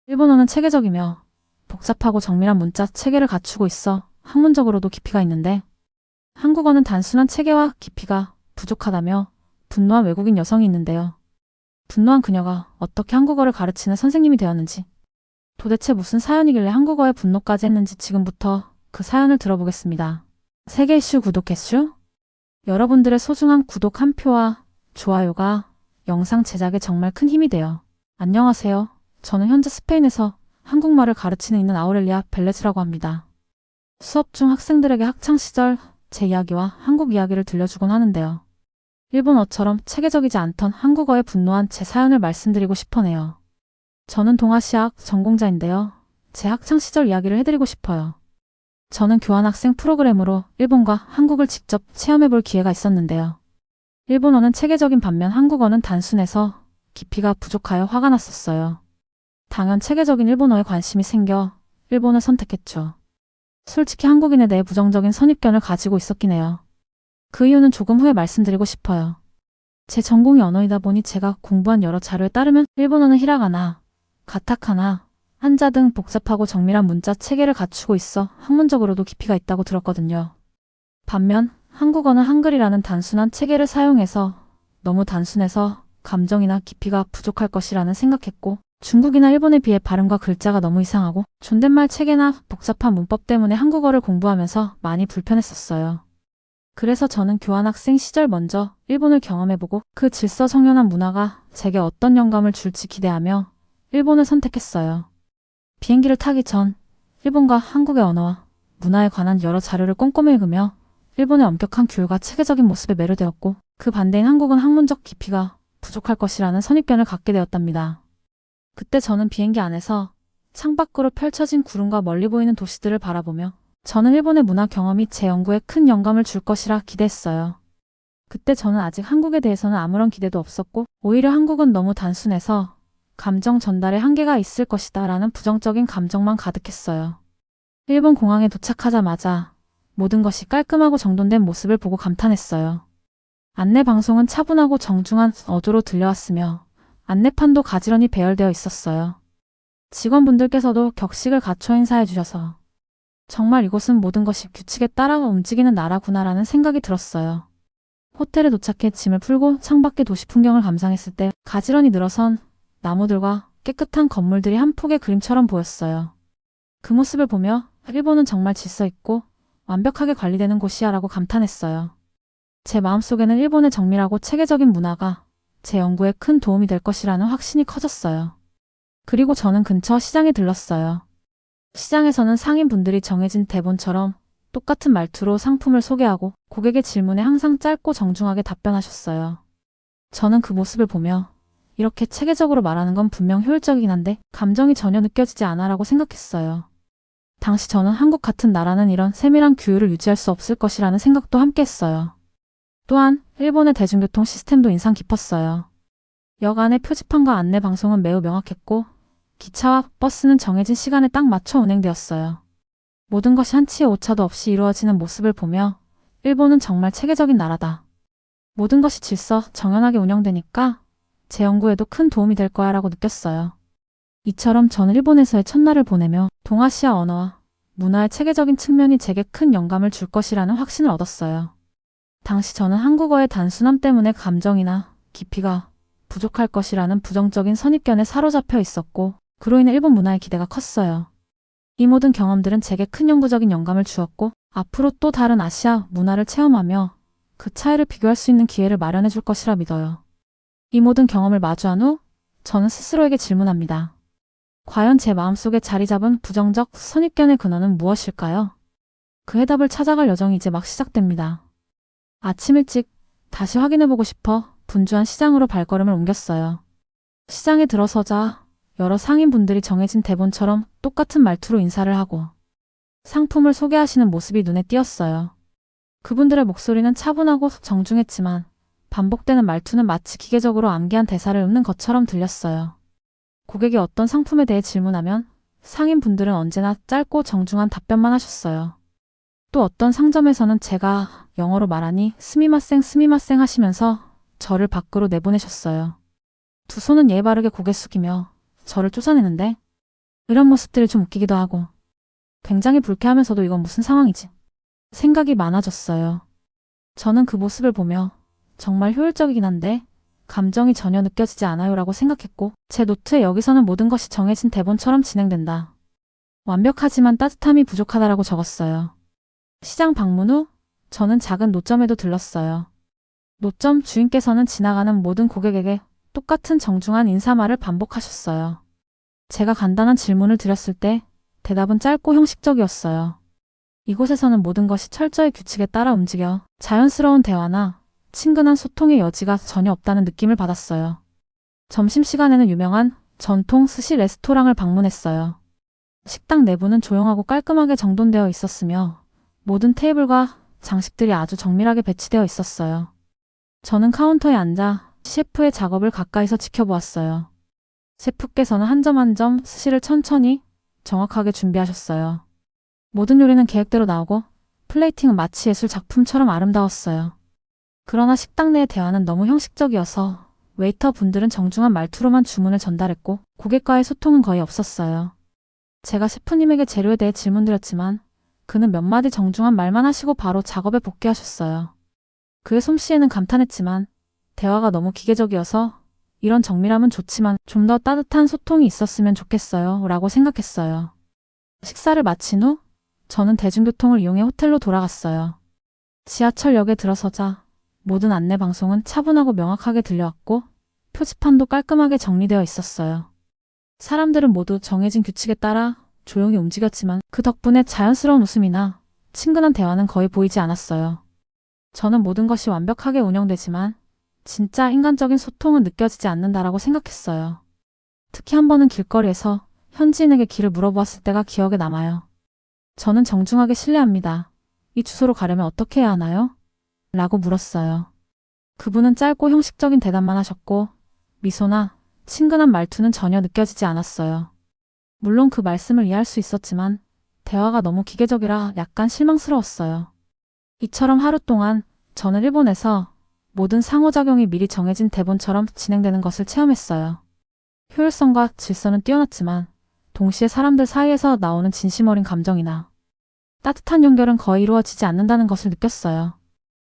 일본어는 체계적이며 복잡하고 정밀한 문자 체계를 갖추고 있어 학문적으로도 깊이가 있는데 한국어는 단순한 체계와 깊이가 부족하다며 분노한 외국인 여성이 있는데요. 분노한 그녀가 어떻게 한국어를 가르치는 선생님이 되었는지, 도대체 무슨 사연이길래 한국어에 분노까지 했는지 지금부터 그 사연을 들어보겠습니다. 세계 이슈 구독 개수? 여러분들의 소중한 구독 한 표와 좋아요가 영상 제작에 정말 큰 힘이 돼요. 안녕하세요. 저는 현재 스페인에서 한국말을 가르치는 있는 아우렐리아 벨레즈라고 합니다. 수업 중 학생들에게 학창시절 제 이야기와 한국 이야기를 들려주곤 하는데요. 일본어처럼 체계적이지 않던 한국어에 분노한 제 사연을 말씀드리고 싶어네요. 저는 동아시아학 전공자인데요. 제 학창시절 이야기를 해드리고 싶어요. 저는 교환학생 프로그램으로 일본과 한국을 직접 체험해볼 기회가 있었는데요. 일본어는 체계적인 반면 한국어는 단순해서 깊이가 부족하여 화가 났었어요. 당연 체계적인 일본어에 관심이 생겨 일본을 선택했죠. 솔직히 한국인에 대해 부정적인 선입견을 가지고 있었긴 해요. 그 이유는 조금 후에 말씀드리고 싶어요. 제 전공이 언어이다 보니 제가 공부한 여러 자료에 따르면 일본어는 히라가나, 가타카나, 한자 등 복잡하고 정밀한 문자 체계를 갖추고 있어 학문적으로도 깊이가 있다고 들었거든요. 반면 한국어는 한글이라는 단순한 체계를 사용해서 너무 단순해서 감정이나 깊이가 부족할 것이라는 생각했고, 중국이나 일본에 비해 발음과 글자가 너무 이상하고 존댓말 체계나 복잡한 문법 때문에 한국어를 공부하면서 많이 불편했었어요. 그래서 저는 교환학생 시절 먼저 일본을 경험해보고 그 질서정연한 문화가 제게 어떤 영감을 줄지 기대하며 일본을 선택했어요. 비행기를 타기 전 일본과 한국의 언어와 문화에 관한 여러 자료를 꼼꼼히 읽으며 일본의 엄격한 규율과 체계적인 모습에 매료되었고, 그 반대인 한국은 학문적 깊이가 부족할 것이라는 선입견을 갖게 되었답니다. 그때 저는 비행기 안에서 창밖으로 펼쳐진 구름과 멀리 보이는 도시들을 바라보며 저는 일본의 문화 경험이 제 연구에 큰 영감을 줄 것이라 기대했어요. 그때 저는 아직 한국에 대해서는 아무런 기대도 없었고, 오히려 한국은 너무 단순해서 감정 전달에 한계가 있을 것이다 라는 부정적인 감정만 가득했어요. 일본 공항에 도착하자마자 모든 것이 깔끔하고 정돈된 모습을 보고 감탄했어요. 안내 방송은 차분하고 정중한 어조로 들려왔으며 안내판도 가지런히 배열되어 있었어요. 직원분들께서도 격식을 갖춰 인사해 주셔서 정말 이곳은 모든 것이 규칙에 따라 움직이는 나라구나라는 생각이 들었어요. 호텔에 도착해 짐을 풀고 창밖의 도시 풍경을 감상했을 때 가지런히 늘어선 나무들과 깨끗한 건물들이 한 폭의 그림처럼 보였어요. 그 모습을 보며 일본은 정말 질서 있고 완벽하게 관리되는 곳이야 라고 감탄했어요. 제 마음속에는 일본의 정밀하고 체계적인 문화가 제 연구에 큰 도움이 될 것이라는 확신이 커졌어요. 그리고 저는 근처 시장에 들렀어요. 시장에서는 상인분들이 정해진 대본처럼 똑같은 말투로 상품을 소개하고 고객의 질문에 항상 짧고 정중하게 답변하셨어요. 저는 그 모습을 보며 이렇게 체계적으로 말하는 건 분명 효율적이긴 한데 감정이 전혀 느껴지지 않아라고 생각했어요. 당시 저는 한국 같은 나라는 이런 세밀한 규율을 유지할 수 없을 것이라는 생각도 함께 했어요. 또한 일본의 대중교통 시스템도 인상 깊었어요. 역 안의 표지판과 안내 방송은 매우 명확했고 기차와 버스는 정해진 시간에 딱 맞춰 운행되었어요. 모든 것이 한치의 오차도 없이 이루어지는 모습을 보며 일본은 정말 체계적인 나라다. 모든 것이 질서 정연하게 운영되니까 제 연구에도 큰 도움이 될 거야 라고 느꼈어요. 이처럼 저는 일본에서의 첫날을 보내며 동아시아 언어와 문화의 체계적인 측면이 제게 큰 영감을 줄 것이라는 확신을 얻었어요. 당시 저는 한국어의 단순함 때문에 감정이나 깊이가 부족할 것이라는 부정적인 선입견에 사로잡혀 있었고, 그로 인해 일본 문화의 기대가 컸어요. 이 모든 경험들은 제게 큰 연구적인 영감을 주었고, 앞으로 또 다른 아시아 문화를 체험하며 그 차이를 비교할 수 있는 기회를 마련해 줄 것이라 믿어요. 이 모든 경험을 마주한 후 저는 스스로에게 질문합니다. 과연 제 마음속에 자리 잡은 부정적 선입견의 근원은 무엇일까요? 그 해답을 찾아갈 여정이 이제 막 시작됩니다. 아침 일찍 다시 확인해보고 싶어 분주한 시장으로 발걸음을 옮겼어요. 시장에 들어서자 여러 상인분들이 정해진 대본처럼 똑같은 말투로 인사를 하고 상품을 소개하시는 모습이 눈에 띄었어요. 그분들의 목소리는 차분하고 정중했지만 반복되는 말투는 마치 기계적으로 암기한 대사를 읊는 것처럼 들렸어요. 고객이 어떤 상품에 대해 질문하면 상인분들은 언제나 짧고 정중한 답변만 하셨어요. 또 어떤 상점에서는 제가 영어로 말하니 스미마생 스미마생 하시면서 저를 밖으로 내보내셨어요. 두 손은 예의 바르게 고개 숙이며 저를 쫓아내는데 이런 모습들이 좀 웃기기도 하고 굉장히 불쾌하면서도 이건 무슨 상황이지? 생각이 많아졌어요. 저는 그 모습을 보며 정말 효율적이긴 한데 감정이 전혀 느껴지지 않아요 라고 생각했고 제 노트에 여기서는 모든 것이 정해진 대본처럼 진행된다. 완벽하지만 따뜻함이 부족하다라고 적었어요. 시장 방문 후 저는 작은 노점에도 들렀어요. 노점 주인께서는 지나가는 모든 고객에게 똑같은 정중한 인사말을 반복하셨어요. 제가 간단한 질문을 드렸을 때 대답은 짧고 형식적이었어요. 이곳에서는 모든 것이 철저히 규칙에 따라 움직여 자연스러운 대화나 친근한 소통의 여지가 전혀 없다는 느낌을 받았어요. 점심시간에는 유명한 전통 스시 레스토랑을 방문했어요. 식당 내부는 조용하고 깔끔하게 정돈되어 있었으며 모든 테이블과 장식들이 아주 정밀하게 배치되어 있었어요. 저는 카운터에 앉아 셰프의 작업을 가까이서 지켜보았어요. 셰프께서는 한 점 한 점 스시를 천천히 정확하게 준비하셨어요. 모든 요리는 계획대로 나오고 플레이팅은 마치 예술 작품처럼 아름다웠어요. 그러나 식당 내의 대화는 너무 형식적이어서 웨이터 분들은 정중한 말투로만 주문을 전달했고 고객과의 소통은 거의 없었어요. 제가 셰프님에게 재료에 대해 질문드렸지만 그는 몇 마디 정중한 말만 하시고 바로 작업에 복귀하셨어요. 그의 솜씨에는 감탄했지만 대화가 너무 기계적이어서 이런 정밀함은 좋지만 좀 더 따뜻한 소통이 있었으면 좋겠어요 라고 생각했어요. 식사를 마친 후 저는 대중교통을 이용해 호텔로 돌아갔어요. 지하철역에 들어서자 모든 안내 방송은 차분하고 명확하게 들려왔고 표지판도 깔끔하게 정리되어 있었어요. 사람들은 모두 정해진 규칙에 따라 조용히 움직였지만 그 덕분에 자연스러운 웃음이나 친근한 대화는 거의 보이지 않았어요. 저는 모든 것이 완벽하게 운영되지만 진짜 인간적인 소통은 느껴지지 않는다라고 생각했어요. 특히 한 번은 길거리에서 현지인에게 길을 물어보았을 때가 기억에 남아요. 저는 정중하게 실례합니다. 이 주소로 가려면 어떻게 해야 하나요? 라고 물었어요. 그분은 짧고 형식적인 대답만 하셨고 미소나 친근한 말투는 전혀 느껴지지 않았어요. 물론 그 말씀을 이해할 수 있었지만 대화가 너무 기계적이라 약간 실망스러웠어요. 이처럼 하루 동안 저는 일본에서 모든 상호작용이 미리 정해진 대본처럼 진행되는 것을 체험했어요. 효율성과 질서는 뛰어났지만 동시에 사람들 사이에서 나오는 진심 어린 감정이나 따뜻한 연결은 거의 이루어지지 않는다는 것을 느꼈어요.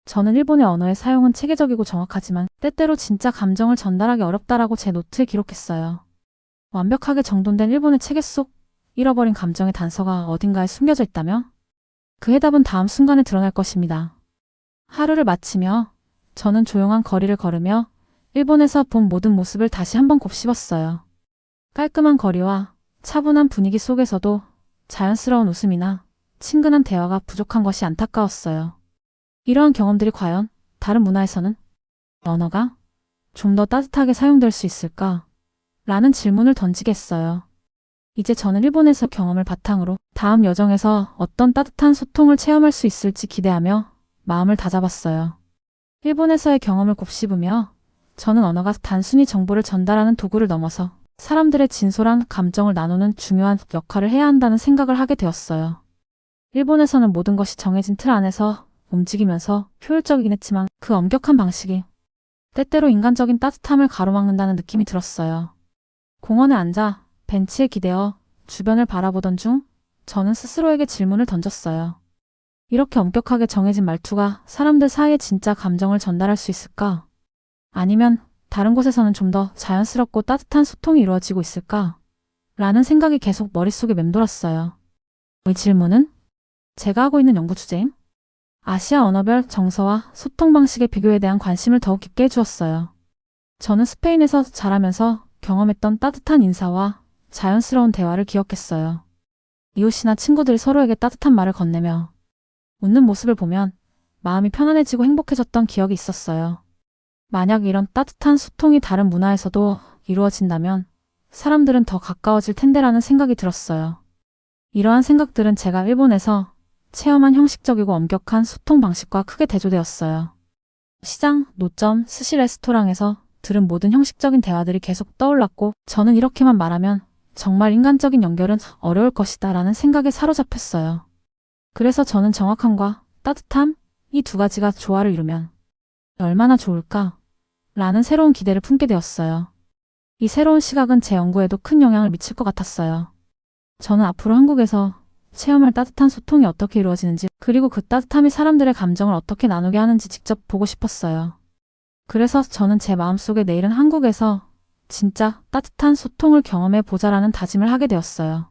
저는 일본의 언어의 사용은 체계적이고 정확하지만 때때로 진짜 감정을 전달하기 어렵다라고 제 노트에 기록했어요. 완벽하게 정돈된 일본의 체계 속 잃어버린 감정의 단서가 어딘가에 숨겨져 있다며? 그 해답은 다음 순간에 드러날 것입니다. 하루를 마치며 저는 조용한 거리를 걸으며 일본에서 본 모든 모습을 다시 한번 곱씹었어요. 깔끔한 거리와 차분한 분위기 속에서도 자연스러운 웃음이나 친근한 대화가 부족한 것이 안타까웠어요. 이러한 경험들이 과연 다른 문화에서는 언어가 좀 더 따뜻하게 사용될 수 있을까? 라는 질문을 던지겠어요. 이제 저는 일본에서 경험을 바탕으로 다음 여정에서 어떤 따뜻한 소통을 체험할 수 있을지 기대하며 마음을 다잡았어요. 일본에서의 경험을 곱씹으며 저는 언어가 단순히 정보를 전달하는 도구를 넘어서 사람들의 진솔한 감정을 나누는 중요한 역할을 해야 한다는 생각을 하게 되었어요. 일본에서는 모든 것이 정해진 틀 안에서 움직이면서 효율적이긴 했지만 그 엄격한 방식이 때때로 인간적인 따뜻함을 가로막는다는 느낌이 들었어요. 공원에 앉아 벤치에 기대어 주변을 바라보던 중 저는 스스로에게 질문을 던졌어요. 이렇게 엄격하게 정해진 말투가 사람들 사이에 진짜 감정을 전달할 수 있을까? 아니면 다른 곳에서는 좀 더 자연스럽고 따뜻한 소통이 이루어지고 있을까? 라는 생각이 계속 머릿속에 맴돌았어요. 이 질문은 제가 하고 있는 연구 주제인 아시아 언어별 정서와 소통 방식의 비교에 대한 관심을 더욱 깊게 해주었어요. 저는 스페인에서 자라면서 경험했던 따뜻한 인사와 자연스러운 대화를 기억했어요. 이웃이나 친구들이 서로에게 따뜻한 말을 건네며 웃는 모습을 보면 마음이 편안해지고 행복해졌던 기억이 있었어요. 만약 이런 따뜻한 소통이 다른 문화에서도 이루어진다면 사람들은 더 가까워질 텐데라는 생각이 들었어요. 이러한 생각들은 제가 일본에서 체험한 형식적이고 엄격한 소통 방식과 크게 대조되었어요. 시장, 노점, 스시 레스토랑에서 들은 모든 형식적인 대화들이 계속 떠올랐고 저는 이렇게만 말하면 정말 인간적인 연결은 어려울 것이다 라는 생각에 사로잡혔어요. 그래서 저는 정확함과 따뜻함, 이 두 가지가 조화를 이루면 얼마나 좋을까? 라는 새로운 기대를 품게 되었어요. 이 새로운 시각은 제 연구에도 큰 영향을 미칠 것 같았어요. 저는 앞으로 한국에서 체험할 따뜻한 소통이 어떻게 이루어지는지, 그리고 그 따뜻함이 사람들의 감정을 어떻게 나누게 하는지 직접 보고 싶었어요. 그래서 저는 제 마음속에 내일은 한국에서 진짜 따뜻한 소통을 경험해 보자라는 다짐을 하게 되었어요.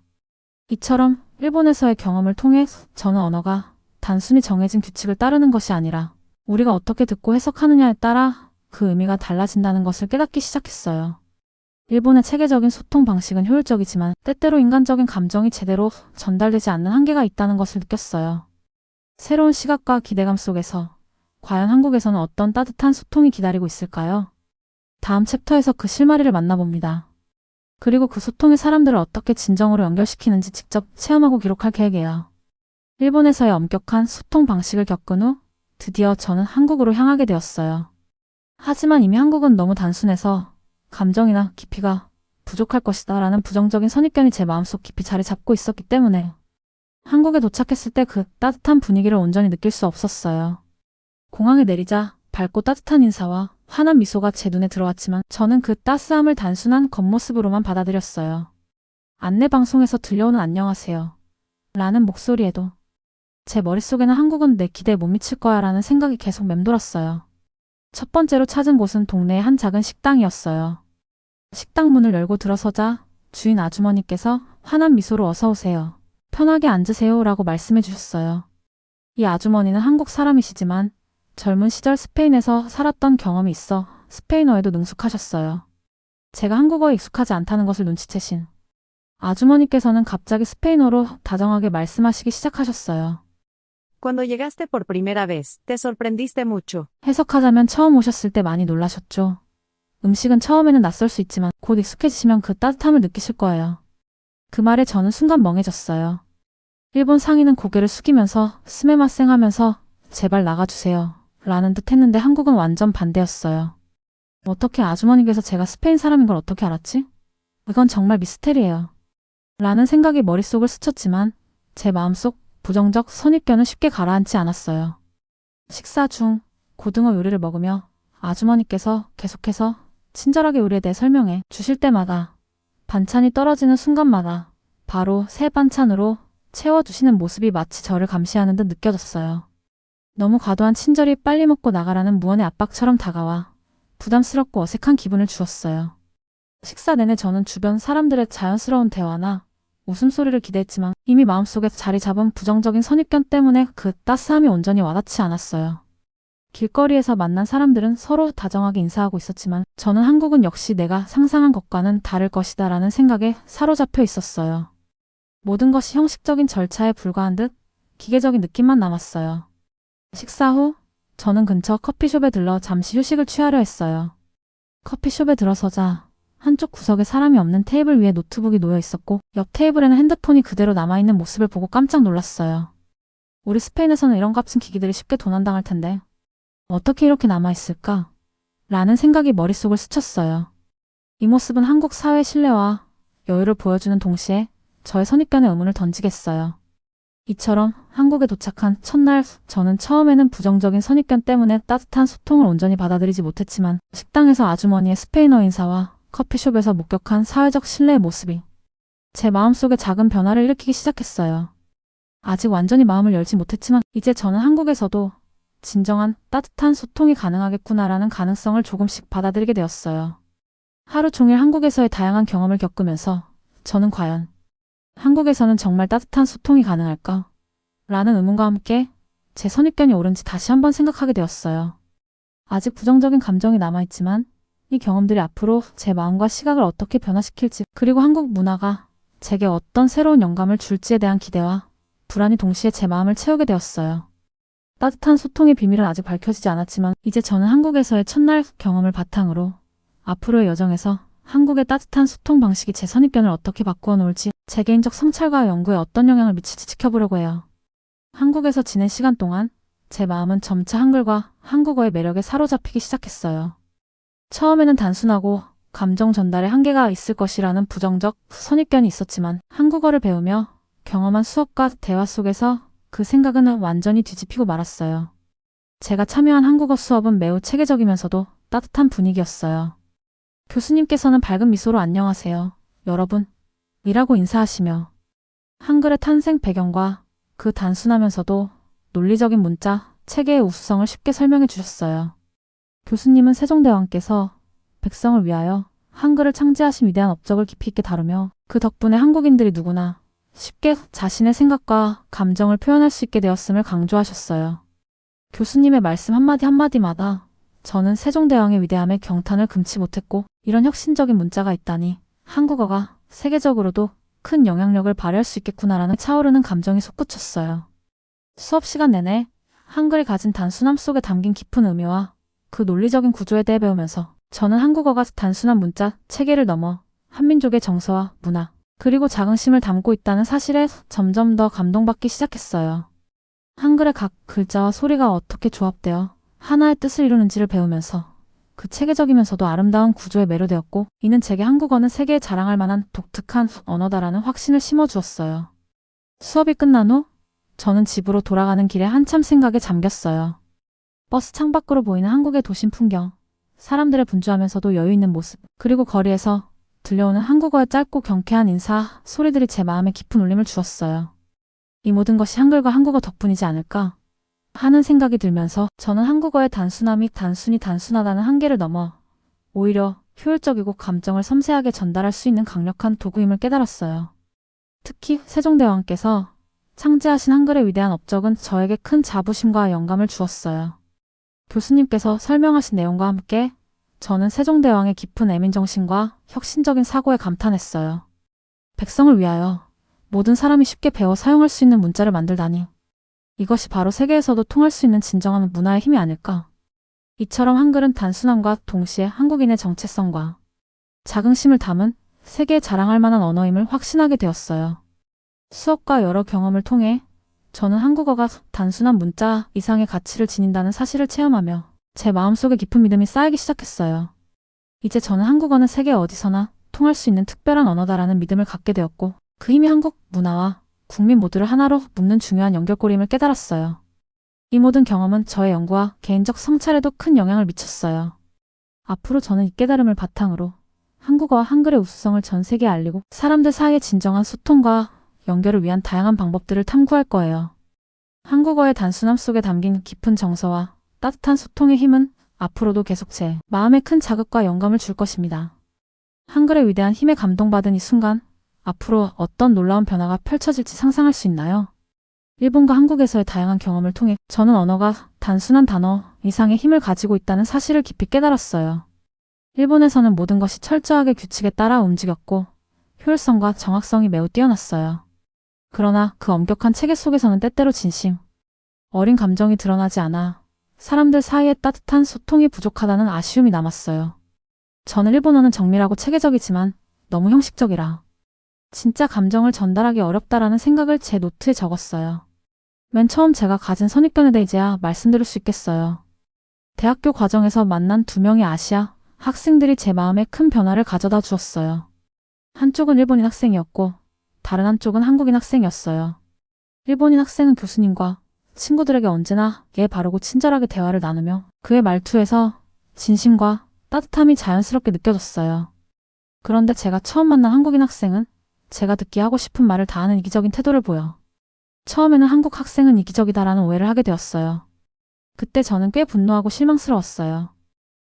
이처럼 일본에서의 경험을 통해 저는 언어가 단순히 정해진 규칙을 따르는 것이 아니라 우리가 어떻게 듣고 해석하느냐에 따라 그 의미가 달라진다는 것을 깨닫기 시작했어요. 일본의 체계적인 소통 방식은 효율적이지만 때때로 인간적인 감정이 제대로 전달되지 않는 한계가 있다는 것을 느꼈어요. 새로운 시각과 기대감 속에서 과연 한국에서는 어떤 따뜻한 소통이 기다리고 있을까요? 다음 챕터에서 그 실마리를 만나봅니다. 그리고 그 소통이 사람들을 어떻게 진정으로 연결시키는지 직접 체험하고 기록할 계획이에요. 일본에서의 엄격한 소통 방식을 겪은 후 드디어 저는 한국으로 향하게 되었어요. 하지만 이미 한국은 너무 단순해서 감정이나 깊이가 부족할 것이다 라는 부정적인 선입견이 제 마음속 깊이 자리 잡고 있었기 때문에 한국에 도착했을 때 그 따뜻한 분위기를 온전히 느낄 수 없었어요. 공항에 내리자 밝고 따뜻한 인사와 환한 미소가 제 눈에 들어왔지만 저는 그 따스함을 단순한 겉모습으로만 받아들였어요. 안내 방송에서 들려오는 안녕하세요 라는 목소리에도 제 머릿속에는 한국은 내 기대에 못 미칠 거야 라는 생각이 계속 맴돌았어요. 첫 번째로 찾은 곳은 동네의 한 작은 식당이었어요. 식당 문을 열고 들어서자 주인 아주머니께서 환한 미소로 어서 오세요. 편하게 앉으세요 라고 말씀해 주셨어요. 이 아주머니는 한국 사람이시지만 젊은 시절 스페인에서 살았던 경험이 있어 스페인어에도 능숙하셨어요. 제가 한국어에 익숙하지 않다는 것을 눈치채신 아주머니께서는 갑자기 스페인어로 다정하게 말씀하시기 시작하셨어요. Cuando llegaste por primera vez, te sorprendiste mucho. 해석하자면 처음 오셨을 때 많이 놀라셨죠. 음식은 처음에는 낯설 수 있지만 곧 익숙해지시면 그 따뜻함을 느끼실 거예요. 그 말에 저는 순간 멍해졌어요. 일본 상인은 고개를 숙이면서 스메마생 하면서 제발 나가주세요 라는 듯 했는데 한국은 완전 반대였어요. 어떻게 아주머니께서 제가 스페인 사람인 걸 어떻게 알았지? 이건 정말 미스테리예요. 라는 생각이 머릿속을 스쳤지만 제 마음속 부정적 선입견은 쉽게 가라앉지 않았어요. 식사 중 고등어 요리를 먹으며 아주머니께서 계속해서 친절하게 요리에 대해 설명해 주실 때마다 반찬이 떨어지는 순간마다 바로 새 반찬으로 채워주시는 모습이 마치 저를 감시하는 듯 느껴졌어요. 너무 과도한 친절이 빨리 먹고 나가라는 무언의 압박처럼 다가와 부담스럽고 어색한 기분을 주었어요. 식사 내내 저는 주변 사람들의 자연스러운 대화나 웃음소리를 기대했지만 이미 마음속에 자리 잡은 부정적인 선입견 때문에 그 따스함이 온전히 와닿지 않았어요. 길거리에서 만난 사람들은 서로 다정하게 인사하고 있었지만 저는 한국은 역시 내가 상상한 것과는 다를 것이다 라는 생각에 사로잡혀 있었어요. 모든 것이 형식적인 절차에 불과한 듯 기계적인 느낌만 남았어요. 식사 후 저는 근처 커피숍에 들러 잠시 휴식을 취하려 했어요. 커피숍에 들어서자 한쪽 구석에 사람이 없는 테이블 위에 노트북이 놓여 있었고 옆 테이블에는 핸드폰이 그대로 남아있는 모습을 보고 깜짝 놀랐어요. 우리 스페인에서는 이런 값진 기기들이 쉽게 도난당할 텐데 어떻게 이렇게 남아있을까? 라는 생각이 머릿속을 스쳤어요. 이 모습은 한국 사회 신뢰와 여유를 보여주는 동시에 저의 선입견에 의문을 던지겠어요. 이처럼 한국에 도착한 첫날 저는 처음에는 부정적인 선입견 때문에 따뜻한 소통을 온전히 받아들이지 못했지만 식당에서 아주머니의 스페인어 인사와 커피숍에서 목격한 사회적 신뢰의 모습이 제 마음속에 작은 변화를 일으키기 시작했어요. 아직 완전히 마음을 열지 못했지만 이제 저는 한국에서도 진정한 따뜻한 소통이 가능하겠구나라는 가능성을 조금씩 받아들이게 되었어요. 하루 종일 한국에서의 다양한 경험을 겪으면서 저는 과연 한국에서는 정말 따뜻한 소통이 가능할까? 라는 의문과 함께 제 선입견이 옳은지 다시 한번 생각하게 되었어요. 아직 부정적인 감정이 남아있지만 이 경험들이 앞으로 제 마음과 시각을 어떻게 변화시킬지 그리고 한국 문화가 제게 어떤 새로운 영감을 줄지에 대한 기대와 불안이 동시에 제 마음을 채우게 되었어요. 따뜻한 소통의 비밀은 아직 밝혀지지 않았지만 이제 저는 한국에서의 첫날 경험을 바탕으로 앞으로의 여정에서 한국의 따뜻한 소통 방식이 제 선입견을 어떻게 바꾸어 놓을지 제 개인적 성찰과 연구에 어떤 영향을 미칠지 지켜보려고 해요. 한국에서 지낸 시간 동안 제 마음은 점차 한글과 한국어의 매력에 사로잡히기 시작했어요. 처음에는 단순하고 감정 전달에 한계가 있을 것이라는 부정적 선입견이 있었지만 한국어를 배우며 경험한 수업과 대화 속에서 그 생각은 완전히 뒤집히고 말았어요. 제가 참여한 한국어 수업은 매우 체계적이면서도 따뜻한 분위기였어요. 교수님께서는 밝은 미소로 안녕하세요, 여러분 이라고 인사하시며 한글의 탄생 배경과 그 단순하면서도 논리적인 문자, 체계의 우수성을 쉽게 설명해 주셨어요. 교수님은 세종대왕께서 백성을 위하여 한글을 창제하신 위대한 업적을 깊이 있게 다루며 그 덕분에 한국인들이 누구나 쉽게 자신의 생각과 감정을 표현할 수 있게 되었음을 강조하셨어요. 교수님의 말씀 한마디 한마디마다 저는 세종대왕의 위대함에 경탄을 금치 못했고, 이런 혁신적인 문자가 있다니 한국어가 세계적으로도 큰 영향력을 발휘할 수 있겠구나라는 차오르는 감정이 솟구쳤어요. 수업 시간 내내 한글이 가진 단순함 속에 담긴 깊은 의미와 그 논리적인 구조에 대해 배우면서 저는 한국어가 단순한 문자, 체계를 넘어 한민족의 정서와 문화, 그리고 자긍심을 담고 있다는 사실에 점점 더 감동받기 시작했어요. 한글의 각 글자와 소리가 어떻게 조합되어 하나의 뜻을 이루는지를 배우면서 그 체계적이면서도 아름다운 구조에 매료되었고, 이는 제게 한국어는 세계에 자랑할 만한 독특한 언어다라는 확신을 심어주었어요. 수업이 끝난 후 저는 집으로 돌아가는 길에 한참 생각에 잠겼어요. 버스 창밖으로 보이는 한국의 도심 풍경, 사람들의 분주하면서도 여유 있는 모습, 그리고 거리에서 들려오는 한국어의 짧고 경쾌한 인사, 소리들이 제 마음에 깊은 울림을 주었어요. 이 모든 것이 한글과 한국어 덕분이지 않을까 하는 생각이 들면서 저는 한국어의 단순함이 단순히 단순하다는 한계를 넘어 오히려 효율적이고 감정을 섬세하게 전달할 수 있는 강력한 도구임을 깨달았어요. 특히 세종대왕께서 창제하신 한글의 위대한 업적은 저에게 큰 자부심과 영감을 주었어요. 교수님께서 설명하신 내용과 함께 저는 세종대왕의 깊은 애민정신과 혁신적인 사고에 감탄했어요. 백성을 위하여 모든 사람이 쉽게 배워 사용할 수 있는 문자를 만들다니. 이것이 바로 세계에서도 통할 수 있는 진정한 문화의 힘이 아닐까. 이처럼 한글은 단순함과 동시에 한국인의 정체성과 자긍심을 담은 세계에 자랑할 만한 언어임을 확신하게 되었어요. 수업과 여러 경험을 통해 저는 한국어가 단순한 문자 이상의 가치를 지닌다는 사실을 체험하며 제 마음속에 깊은 믿음이 쌓이기 시작했어요. 이제 저는 한국어는 세계 어디서나 통할 수 있는 특별한 언어다라는 믿음을 갖게 되었고, 그 힘이 한국 문화와 국민 모두를 하나로 묶는 중요한 연결고리임을 깨달았어요. 이 모든 경험은 저의 연구와 개인적 성찰에도 큰 영향을 미쳤어요. 앞으로 저는 이 깨달음을 바탕으로 한국어와 한글의 우수성을 전 세계에 알리고 사람들 사이의 진정한 소통과 연결을 위한 다양한 방법들을 탐구할 거예요. 한국어의 단순함 속에 담긴 깊은 정서와 따뜻한 소통의 힘은 앞으로도 계속 제 마음에 큰 자극과 영감을 줄 것입니다. 한글의 위대한 힘에 감동받은 이 순간, 앞으로 어떤 놀라운 변화가 펼쳐질지 상상할 수 있나요? 일본과 한국에서의 다양한 경험을 통해 저는 언어가 단순한 단어 이상의 힘을 가지고 있다는 사실을 깊이 깨달았어요. 일본에서는 모든 것이 철저하게 규칙에 따라 움직였고 효율성과 정확성이 매우 뛰어났어요. 그러나 그 엄격한 체계 속에서는 때때로 진심, 어린 감정이 드러나지 않아 사람들 사이에 따뜻한 소통이 부족하다는 아쉬움이 남았어요. 저는 일본어는 정밀하고 체계적이지만 너무 형식적이라 진짜 감정을 전달하기 어렵다라는 생각을 제 노트에 적었어요. 맨 처음 제가 가진 선입견에 대해 이제야 말씀드릴 수 있겠어요. 대학교 과정에서 만난 2명의 아시아 학생들이 제 마음에 큰 변화를 가져다 주었어요. 한쪽은 일본인 학생이었고 다른 한쪽은 한국인 학생이었어요. 일본인 학생은 교수님과 친구들에게 언제나 예 바르고 친절하게 대화를 나누며 그의 말투에서 진심과 따뜻함이 자연스럽게 느껴졌어요. 그런데 제가 처음 만난 한국인 학생은 제가 듣기 하고 싶은 말을 다 하는 이기적인 태도를 보여 처음에는 한국 학생은 이기적이다라는 오해를 하게 되었어요. 그때 저는 꽤 분노하고 실망스러웠어요.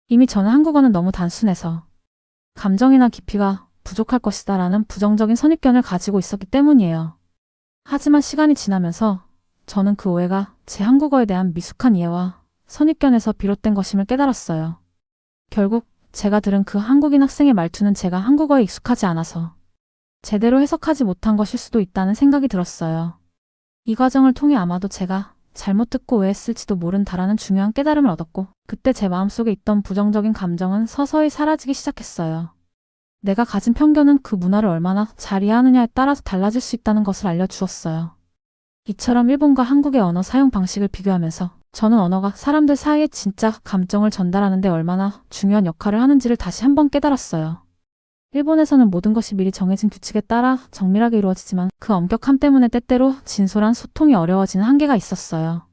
이미 저는 한국어는 너무 단순해서 감정이나 깊이가 부족할 것이다 라는 부정적인 선입견을 가지고 있었기 때문이에요. 하지만 시간이 지나면서 저는 그 오해가 제 한국어에 대한 미숙한 이해와 선입견에서 비롯된 것임을 깨달았어요. 결국 제가 들은 그 한국인 학생의 말투는 제가 한국어에 익숙하지 않아서 제대로 해석하지 못한 것일 수도 있다는 생각이 들었어요. 이 과정을 통해 아마도 제가 잘못 듣고 오해했을지도 모른다라는 중요한 깨달음을 얻었고, 그때 제 마음속에 있던 부정적인 감정은 서서히 사라지기 시작했어요. 내가 가진 편견은 그 문화를 얼마나 잘 이해하느냐에 따라서 달라질 수 있다는 것을 알려주었어요. 이처럼 일본과 한국의 언어 사용 방식을 비교하면서 저는 언어가 사람들 사이에 진짜 감정을 전달하는 데 얼마나 중요한 역할을 하는지를 다시 한번 깨달았어요. 일본에서는 모든 것이 미리 정해진 규칙에 따라 정밀하게 이루어지지만 그 엄격함 때문에 때때로 진솔한 소통이 어려워지는 한계가 있었어요.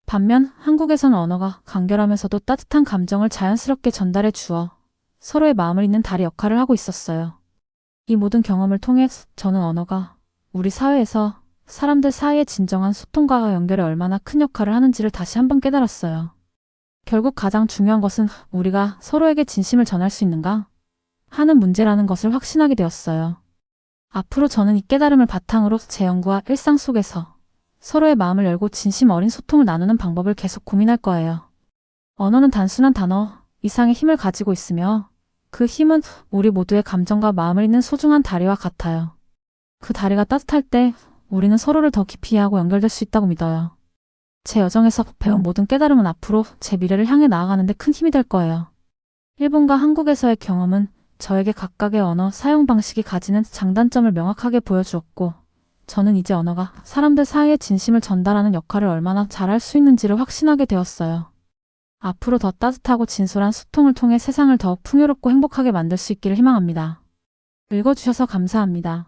반면 한국에서는 언어가 간결하면서도 따뜻한 감정을 자연스럽게 전달해 주어 서로의 마음을 잇는 다리 역할을 하고 있었어요. 이 모든 경험을 통해 저는 언어가 우리 사회에서 사람들 사이의 진정한 소통과 연결에 얼마나 큰 역할을 하는지를 다시 한번 깨달았어요. 결국 가장 중요한 것은 우리가 서로에게 진심을 전할 수 있는가 하는 문제라는 것을 확신하게 되었어요. 앞으로 저는 이 깨달음을 바탕으로 제 연구와 일상 속에서 서로의 마음을 열고 진심 어린 소통을 나누는 방법을 계속 고민할 거예요. 언어는 단순한 단어 이상의 힘을 가지고 있으며 그 힘은 우리 모두의 감정과 마음을 잇는 소중한 다리와 같아요. 그 다리가 따뜻할 때 우리는 서로를 더 깊이 이해하고 연결될 수 있다고 믿어요. 제 여정에서 배운 모든 깨달음은 앞으로 제 미래를 향해 나아가는 데 큰 힘이 될 거예요. 일본과 한국에서의 경험은 저에게 각각의 언어 사용 방식이 가지는 장단점을 명확하게 보여주었고, 저는 이제 언어가 사람들 사이에 진심을 전달하는 역할을 얼마나 잘할 수 있는지를 확신하게 되었어요. 앞으로 더 따뜻하고 진솔한 소통을 통해 세상을 더 풍요롭고 행복하게 만들 수 있기를 희망합니다. 읽어주셔서 감사합니다.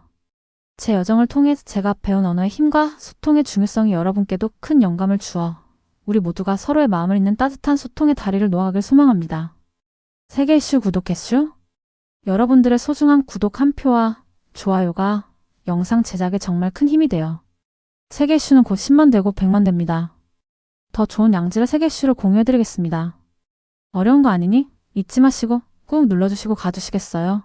제 여정을 통해 제가 배운 언어의 힘과 소통의 중요성이 여러분께도 큰 영감을 주어 우리 모두가 서로의 마음을 잇는 따뜻한 소통의 다리를 놓아가길 소망합니다. 세계 이슈 구독 개슈? 여러분들의 소중한 구독 한 표와 좋아요가 영상 제작에 정말 큰 힘이 돼요. 세계 이슈는 곧 10만 되고 100만 됩니다. 더 좋은 양질의 세계 이슈를 공유해드리겠습니다. 어려운 거 아니니? 잊지 마시고 꾹 눌러주시고 가주시겠어요?